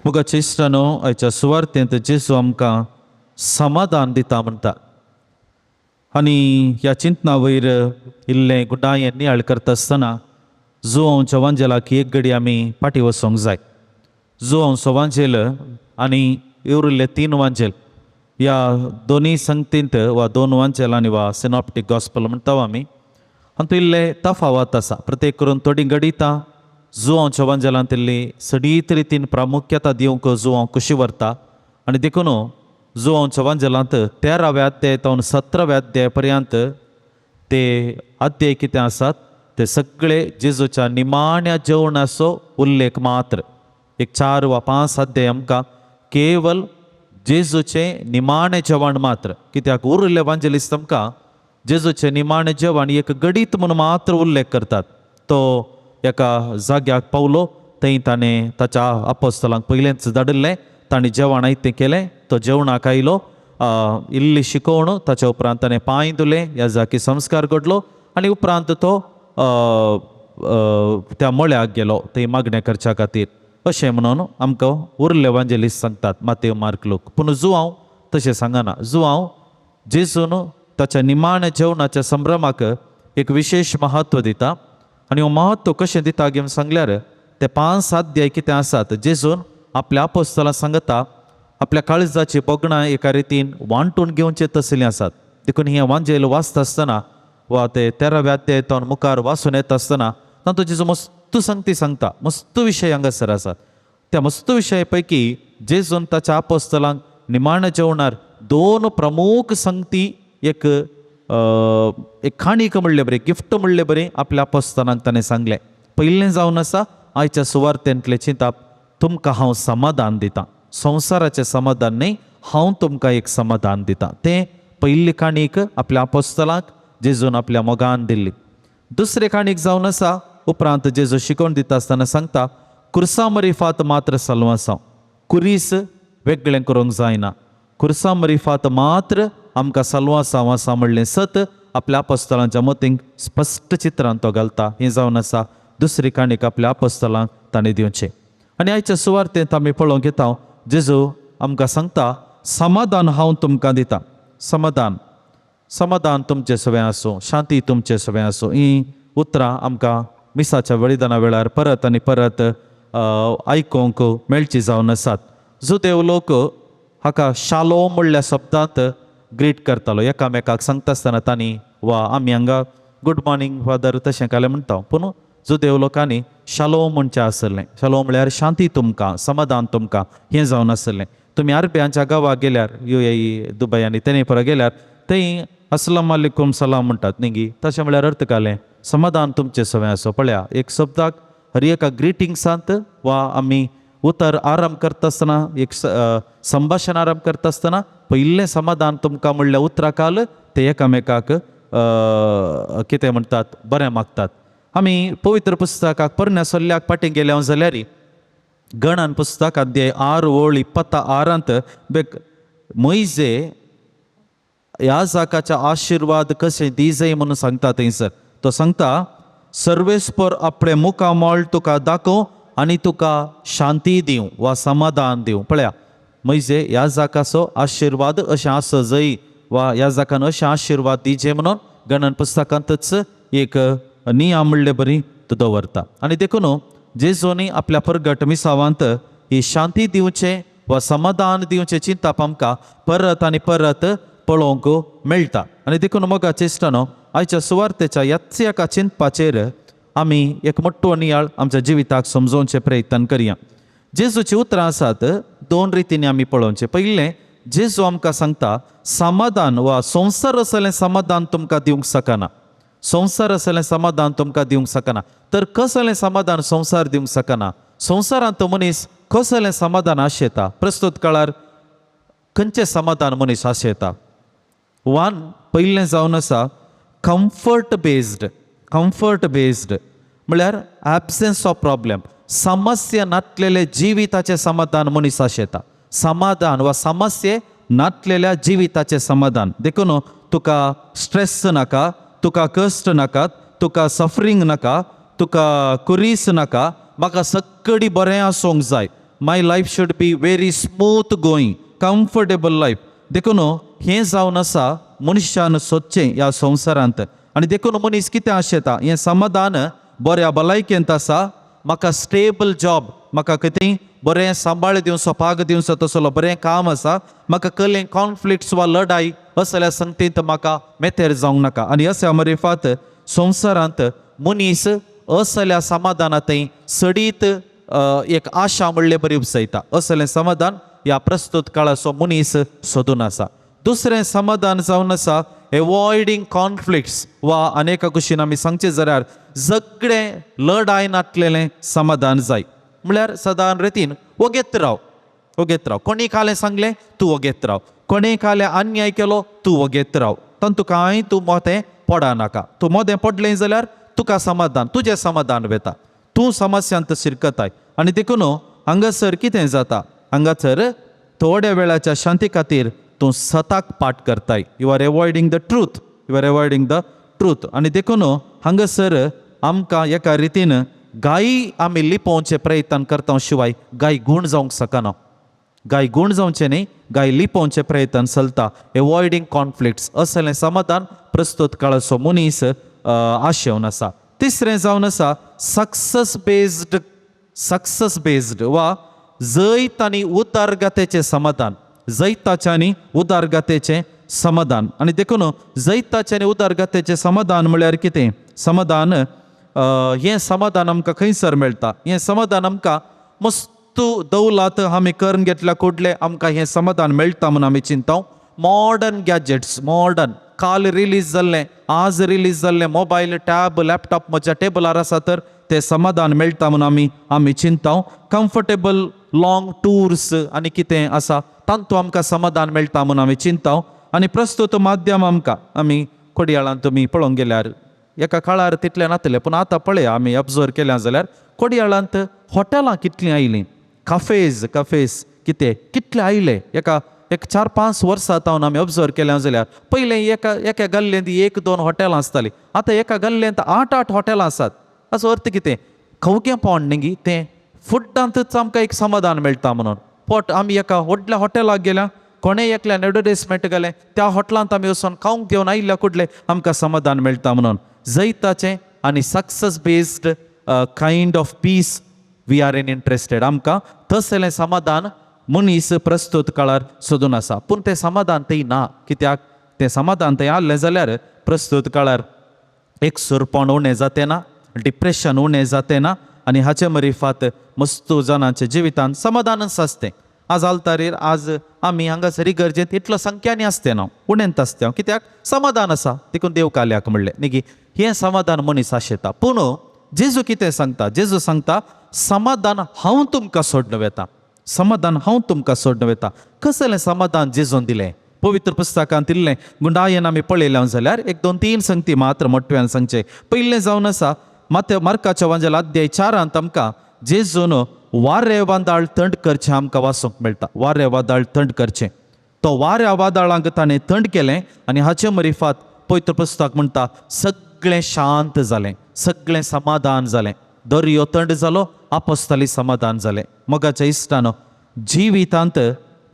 मुगाचे इश्टानो आयच्या सुवार्थेंत जेजू आमकां समाधान दिता म्हणटा आनी ह्या चिंतना वयर इल्लें गुडायें नियाळ करता आसतना जुआंवच्या वांजेलाक एक घडी आमी फाटीं वचोंक जाय. जुआंवचो वांजेल आनी उरिल्ले 3 वांजेल ह्या दोनी संगतींत वा 2 वांजेलांनी वा सिनॉप्टीक गॉस्पल म्हणटा आमी हातूंत इल्ले तफावत आसा. प्रत्येक करून थोडी घडिता जुआंवच्या वांजेलांत इल्ली सडीत रितीन प्रामुख्यता दिवंक जुआंव कशी व्हरता आनी देखून जुआंवच्या वांजेलांत 13व्या अध्याय तावन 17व्या अध्याय पर्यंत ते अध्याय कितें आसात ते सगळे जेजूच्या निमाण्या जेवणाचो उल्लेख मात्र. एक 4 वा 5 अध्याय आमकां केवल जेजूचे निमाणें जेवण मात्र. कित्याक उरिल्ले वांजेलिस्ट आमकां जेजूचे निमाणें जेवण एक गडीत म्हणून मात्र उल्लेख करतात. तो एका जाग्याक पावलो थंय ताणें ताच्या आपोस्तलांक पयलेंच धाडिल्लें, ताणें जेवण आयतें केलें, तो जेवणाक आयलो, इल्ली शिकोवण, ताच्या उपरांत ताणें पांय धुलें, ह्या जागी संस्कार घडलो आनी उपरांत तो त्या मळ्याक गेलो थंय मागणें करच्या खातीर. अशें म्हणून आमकां उरले वांजेलिस्ट सांगतात मातेव मार्क लूक. पूण जुआंव तशें सांगना. जुआंव जेजून ताच्या निमाण्या जेवणाच्या संभ्रमाक एक विशेष म्हत्व दिता आनी हो म्हत्व कशें दिता घेवन सांगल्यार ते 5 अध्याय कितें आसात जेजून आपल्या आपोस्तलां सांगता आपल्या काळजाची बोगणां एका रितीन वांटून घेवचें तसलीं आसात. देखून हें वांजेल वाचता आसतना वा ते 13व्या अध्याय तावन मुखार वाचून येता आसतना तातूंत जेजू मस्त संगती सांगता, मस्त विशय हांगासर आसात. त्या मस्त विशया पैकी जेजून ताच्या आपोस्तलांक निमाण्या जेवणार 2 प्रमुख संगती एक खाणीक म्हणले बरें, गिफ्ट म्हणले बरें आपल्या आपोस्तलांक ताणें सांगलें. पयलें जावन आसा आयच्या सुवार्थेंतलें चिंतप, तुमकां हांव समाधान दितां. संवसाराचें समाधान न्ही, हांव तुमकां एक समाधान दितां. तें पयली काणीक आपल्या आपोस्तलांक जेजून आपल्या मोगान दिल्ली. दुसरे काणीक जावन आसा उपरांत जेजू शिकोवन दिता आसतना सांगता, कुर्सा मरिफात मात्र सलवासांव. कुरीस वेगळें करूंक जायना. कुर्सा मरिफात मात्र आमकां सलवासांव आसा म्हणलें सत आपल्या आपोस्तलांच्या मतींक स्पश्ट चित्रांत तो घालता. हें जावन आसा दुसरी काणीक आपल्या आपोस्तलांक ताणें दिवचें. आनी आयच्या सुवार्थेंत आमी पळोवंक येता जेजू आमकां सांगता, समाधान हांव तुमकां दितां. समाधान, समाधान तुमचें सवें आसूं, शांती तुमचें सवें आसूं. हीं उतरां आमकां मिसाच्या बलिदाना वेळार परत आनी परत आयकूंक मेळची जावन आसात. जुदेव लोक हाका शालोम म्हणल्या शब्दांत ग्रीट करतालो. एकामेकाक सांगता आसतना तांणी वा आमी हांगा गूड मॉर्निंग फादर तशें कालें म्हणटा, पूण जुदेव लोकांनी शालोम म्हणचें आसलें. शालोम म्हळ्यार शांती तुमकां, समाधान तुमकां, हें जावन आसलें. तुमी आरब्यांच्या गांवाक गेल्यार UAE दुबय आनी तेनेपरा गेल्यार थंय अस्सलाम वालेकुम सलाम म्हणटात न्ही. तशें म्हळ्यार अर्थ कालें समाधान तुमचें सवें आसूं. पळया, एक शब्दाक हर एका ग्रिटिंग्सांत वा आमी उतर आरंभ करता आसतना एक संभाशण आरंभ करता आसतना पयलें समाधान तुमकां म्हणल्या उतरा काल ते एकामेकाक कितें म्हणटात बरें मागतात. आमी पवित्र पुस्तकाक परन्या सल्ल्याक फाटीं गेल्या जाल्यार गणन पुस्तक अध्याय 6 ओळ 26 बेक मोइजे याजकाच्या आशिर्वाद कशें दिजय म्हणून सांगता थंयसर. तो सांगता, सर्वेस्पर आपले मुखामळ तुका दाखोव आनी तुका शांती दिवं वा समाधान दिवं. पळया, मोइजे याजकाचो आशिर्वाद अशें आसा जंय वा याजकान अशें आशिर्वाद दिचे म्हणून गणन पुस्तकांतच एक नियम म्हणले बरी तो दवरता. आनी देखून जेजूनी आपल्या परगट मिसावांत ही शांती दिवचें वा समाधान दिवचें चिंतप आमकां परत आनी परत पळोवंक मेळटा. आनी देखून मोगाचे इश्टानो आयच्या सुवार्थेच्या ह्याच एका चिंतपाचेर आमी एक मोठो नियाळ आमच्या जिविताक समजोवचे प्रयत्न करया. जेजूची उतरां आसात 2 रितींनी आमी पळोवचें. पयलें, जेजू आमकां सांगता समाधान वा संवसार असलें समाधान तुमकां दिवंक शकना. संवसार असलें समाधान तुमकां दिवंक शकना. तर कसलें समाधान संवसार दिवंक शकना? संवसारांत मनीस कसलें समाधान आशेता? प्रस्तुत काळार खंयचें समाधान मनीस आशेता? पयलें जावन आसा कम्फर्ट बेस्ड. कम्फर्ट बेस्ड म्हळ्यार ॲब्सन्स ऑफ प्रॉब्लेम, समस्या नातलेले जिविताचें समाधान मनीस आशेता. समाधान वा समस्ये नातलेल्या जिविताचें समाधान. देखून तुका स्ट्रेस नाका, तुका कश्ट नाकात, तुका सफरींग नाका, तुका कुरीस नाका, म्हाका सगळी बरें आसूंक जाय, my life should be very smooth going, comfortable life. देखून हें जावन आसा मनशान सोदचें ह्या संवसारांत. आनी देखून मनीस कितें आशेता, हें समाधान बऱ्या भलायकेंत आसा, म्हाका स्टेबल जॉब, म्हाका कितें बरें सांबाळ दिवचो, पाग दिवचो, तसलो बरें काम आसा, म्हाका कसलें कॉन्फ्लिक्ट्स वा लढाई असल्या संगतींत म्हाका मेतेर जावंक नाका. आनी अशा मरेफात संवसारांत मनीस असल्या समाधानांतय सडीत एक आशा म्हणले बरी उपसयता. असलें समाधान ह्या प्रस्तुत काळाचो मनीस सोदून आसा. दुसरें समाधान जावन आसा एवॉयडींग कॉन्फ्लिक्ट्स, वा अनेका कुशीन आमी सांगचे जाल्यार सगळें लढाय नाटलेलें समाधान जाय. म्हळ्यार सदां रितीन वगेत राव, वगेत राव. कोणी कालें सांगलें तूं वगेत राव, कोणें कालें अन्याय केलो तूं वगेत राव. तातूंत कांय तूं मोतें पडा नाका. तूं मोतें पडलें जाल्यार तुका समाधान, तुजें समाधान वेता, तूं समस्यांत शिरकताय. आनी देखून हांगासर कितें जाता, हांगासर थोड्या वेळाच्या शांती खातीर तूं सताक पाठ करताय. यू आर एवॉयडींग द ट्रूथ, यू आर एवॉयडींग द ट्रूथ. आनी देखून हांगासर आमकां एका रितीन गायी आमी लिपोवचे प्रयत्न करता शिवाय गाय गूण जावंक शकना. गाय गूण जावचें न्ही, गाय लिपोवचे प्रयत्न चलता. एवॉयडींग कॉन्फ्लिक्ट्स असलें समाधान प्रस्तुत काळाचो मनीस आशेवन आसा. तिसरें जावन आसा सक्सेस बेस्ड वा जैत आनी उदारगतेचें समाधान. जैताचें आनी उदारगतेचें समाधान. आनी देखून जैताचें आनी उदारगतेचें समाधान म्हळ्यार कितें, समाधान हें समाधान आमकां खंयसर मेळटा. हें समाधान आमकां मस्तू दौलत आमी करून घेतल्या कुडले आमकां हें समाधान मेळटा म्हणून आमी चिंताव. मॉडर्न गॅजेट्स, मॉडर्न काल रिलीज जाल्लें, आज रिलीज जाल्लें मोबायल, टॅब, लॅपटॉप म्हज्या टेबलार आसा तर तें समाधान मेळटा म्हणून आमी चिंताव. कम्फर्टेबल लॉंग टूर्स आनी कितें आसा तांतू आमकां समाधान मेळटा म्हणून आमी चिंताव. आनी प्रस्तुत माध्यम आमकां, आमी कोडयाळांत तुमी पळोवंक गेल्यार एका काळार तितलें नातलें, पूण आतां पळया आमी ऑब्जर्व केलें जाल्यार कोडयाळांत हॉटेलां कितलीं आयलीं, कफेज कितें कितले आयले. एक 4-5 वर्सां जावन आमी ऑब्जर्व केलें जाल्यार पयलें एका गल्लेंत 1-2 हॉटेलां आसतालीं, आतां एका गल्लेंत 8-8 हॉटेलां आसात. हाचो अर्थ कितें, खंवगे पोंड न्ही तें फुड्डांतच आमकां एक समाधान मेळटा म्हणून. पोट आमी एका व्हडल्या हॉटेलाक गेल्या, कोणें एकल्यान एडवर्टायजमेंट गेलें, त्या हॉटेलांत आमी वचून खावंक घेवन आयिल्ल्या कुडले आमकां समाधान मेळटा म्हणून. जैताचें आनी success based kind of peace we are interested. आमकां तसलें समाधान मनीस प्रस्तुत काळार सोदून आसा. पूण तें समाधान थंय ना. कित्याक तें समाधान थंय आसलें जाल्यार प्रस्तुत काळार एक सुरपण उणें जातें ना, डिप्रेशन उणें जातें ना, आनी हाचे मरेफात मस्तू जाणांच्या जिवितांत समाधानच आसतें. आज आलतारीर आज आमी हांगासर गरजेंत इतलो संख्यांनी आसतें ना, उणेंत आसतें. कित्याक समाधान आसा, देखून देव काल्याक म्हणलें न्ही की हें समाधान मनीस आशेता. पूण जेजू कितें सांगता, जेजू सांगता समाधान हांव तुमकां सोडून वेता, समाधान हांव तुमकां सोडून वेता. कसलें समाधान जेजून दिलें, पवित्र पुस्तकांत दिल्लें गुंडायेन आमी पळयलें जाल्यार 1-2-3 संगती मात्र मोठ्यान सांगचे. पयलें जावन आसा मार्काच्या वांजेल अध्याय 4 आमकां जेजून वारें वादळ थंड करचें आमकां वाचूंक मेळटा. वारें वादळ थंड करचें, तो वाऱ्या वादळांक ताणें थंड केलें आनी हाचे मरेफात पवित्र पुस्तक म्हणटा सगळें शांत जालें, सगळें समाधान जालें. दर्यो थंड जालो, आपोस्तली समाधान जालें. मोगाच्या इश्टानो, जिवितांत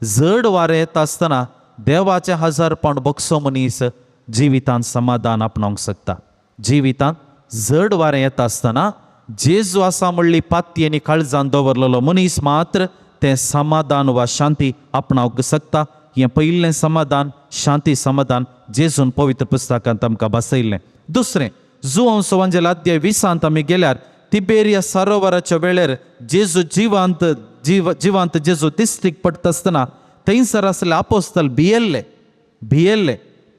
जड वारें येता आसतना देवाचे 1000 पावंड बक्षो मनीस जिवितांत समाधान आपणावंक शकता. जिवितांत जड वारें येता आसतना जेजू आसा म्हणली पातयेनी काळजान दवरलेलो मनीस मात्र तें समाधान वा शांती आपणावंक शकता. हें पयिल्लें समाधान, शांती समाधान जेजून पवित्र पुस्तकांत आमकां बसयल्लें. दुसरें जुवांचो वांजेल अध्याय 20 आमी गेल्यार तिबेरिया सरोवराच्या वेळेर जेजू जिवांत जेजू दिश्टीक पडटा आसतना थंयसर आसले आपोस्तल भियेल्ले.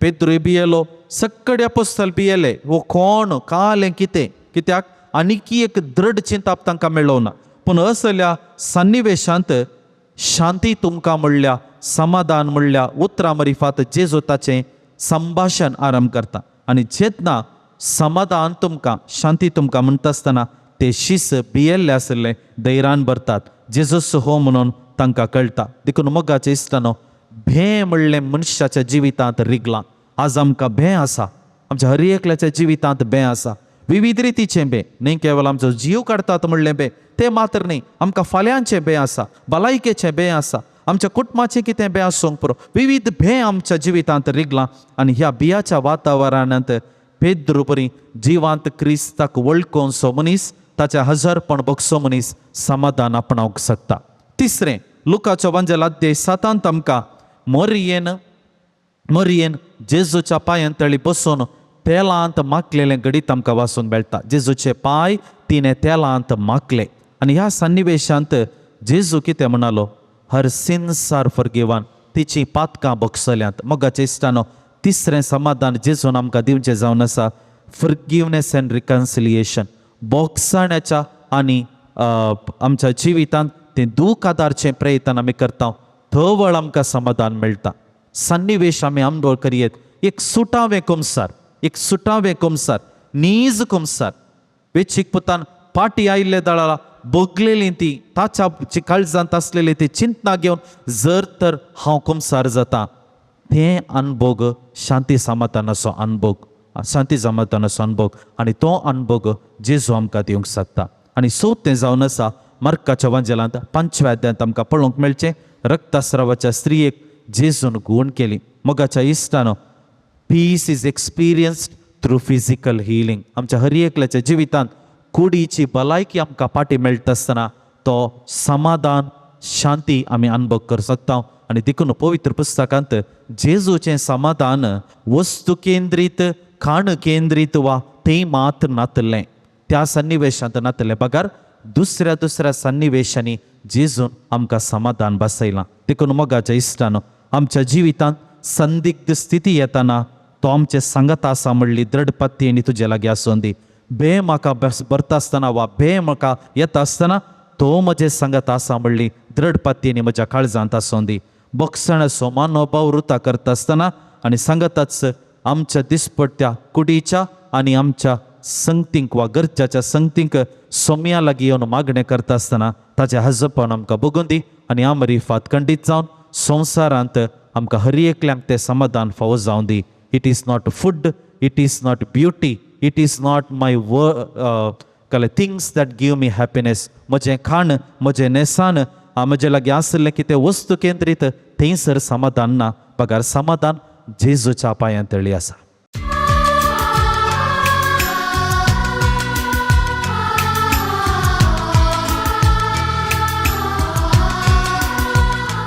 पेद्रूय भियेलो, सगळे आपोस्तल भियेले. वो कोण, कालें कितें, कित्याक आनीक एक दृढ चिंताप तांकां मेळ्ळो ना. पूण असल्या सन्निवेशांत शांती तुमकां म्हणल्या, समाधान म्हणल्या उतरां मरिफात जेजू ताचें संभाशण आरंभ करता. आनी जेन्ना समाधान तुमकां, शांती तुमकां म्हणटा आसतना ते शीस भियेल्ले आसले धैर्यान भरतात. जेजूस हो म्हणून तांकां कळटा. देखून मोगाचे इश्टानो, भें म्हणलें मनशाच्या जिवितांत रिगलां. आज आमकां भें आसा, आमच्या हर एकल्याच्या जिवितांत भें आसा. विविध रितीचे बे न्ही केवळ आमचो जीव काडतात म्हणलें बे ते मात्र न्ही आमकां फाल्यांचे बे आसा भलायकेचे बे आसा आमच्या कुटुंबाचें कितें बे आसूंक पुरो विविध भे आमच्या जिवितांत रिगलां आनी ह्या बियाच्या वातावरणांत पेद्रू बरी जिवांत क्रिस्ताक वळखून सो मनीस ताचे हजरपण बगसो मनीस समाधान आपणावंक शकता. तिसरें लुकाचो वंजल अध्याय 7 आमकां मरियेन जेजूच्या पांयां तळी बसून तेलांत माखलेलें गडीत आमकां वाचून मेळटा. जेजूचे पांय तिणें तेलांत माखले आनी ह्या सन्निवेशांत जेजू कितें म्हणालो, हर सिन्स आर फॉरगिवन, तिची पातकां बगसल्यांत. मोगाच्या इश्टानो तिसरें समाधान जेजून आमकां दिवचें जावन आसा फॉरगिवनेस अँड रिकन्सिलिएशन. बोगसाण्याच्या आनी आमच्या जिवितांत तें दूख आदारचें प्रयत्न आमी करता थवळ आमकां समाधान मेळटा. सन्निवेश आमी अनुभव करयेत एक सुटावें कुमसार नीज कुमसार वेचीक पुतान पाटी आयिल्ले दळाला बोगलेली ती ताच्या काळजांत आसलेली ती चिंतना घेवन जर तर हांव कुमसार जाता तें अनुभव शांती समाधानाचो अनुभव आनी तो अनुभव जेजू आमकां दिवंक शकता. आनी चवथें जावन आसा मार्काच्या वंजलांत 5व्या अध्यायांत आमकां पळोवंक मेळचें रक्तस्रावाच्या स्त्रियेक जेजून गुण केली. मोगाच्या इश्टानो peace is experienced through physical healing. आमच्या हर एकल्याच्या जिवितांत कुडीची भलायकी आमकां पाटी मेळटा आसतना तो समाधान शांती आमी अनुभव करूं शकता. आनी देखून पवित्र पुस्तकांत जेजूचें समाधान वस्तू केंद्रीत खाण केंद्रीत वा तें मात नातलें त्या सन्निवेशांत नातलें बगार दुसऱ्या सन्निवेशांनी जेजून आमकां समाधान बसयलां. देखून मोगाच्या इश्टानो आमच्या जिवितांत संदिग्ध स्थिती येताना तो आमचे सांगत आसा म्हणली दृढपत्तीनी तुजे लागीं आसूं दी. बे म्हाका भरता आसतना वा बे म्हाका येता आसतना तो म्हजे सांगत आसा म्हणली दृढपत्तीनी म्हज्या काळजांत आसूं दी. बोगसणाचो मनोभाव वृता करता आसतना आनी सांगताच आमच्या दिसपट्ट्या कुडीच्या आनी आमच्या संगतींक वा गरजाच्या संगतींक सोम्या लागीं येवन मागणें करता आसतना ताचें हजरपण आमकां बगून दी आनी आमरी फात खंडीत जावन संवसारांत आमकां हर एकल्यांक तें समाधान फावो जावं दी. It is not food, it is not beauty, it is not my things that give me happiness. म्हजें खाण म्हजें नेसान म्हजे लागीं आसलें कितें वस्तू केंद्रीत थंयसर समाधान ना. पगार समाधान जेजूच्या पांयां तळी आसा.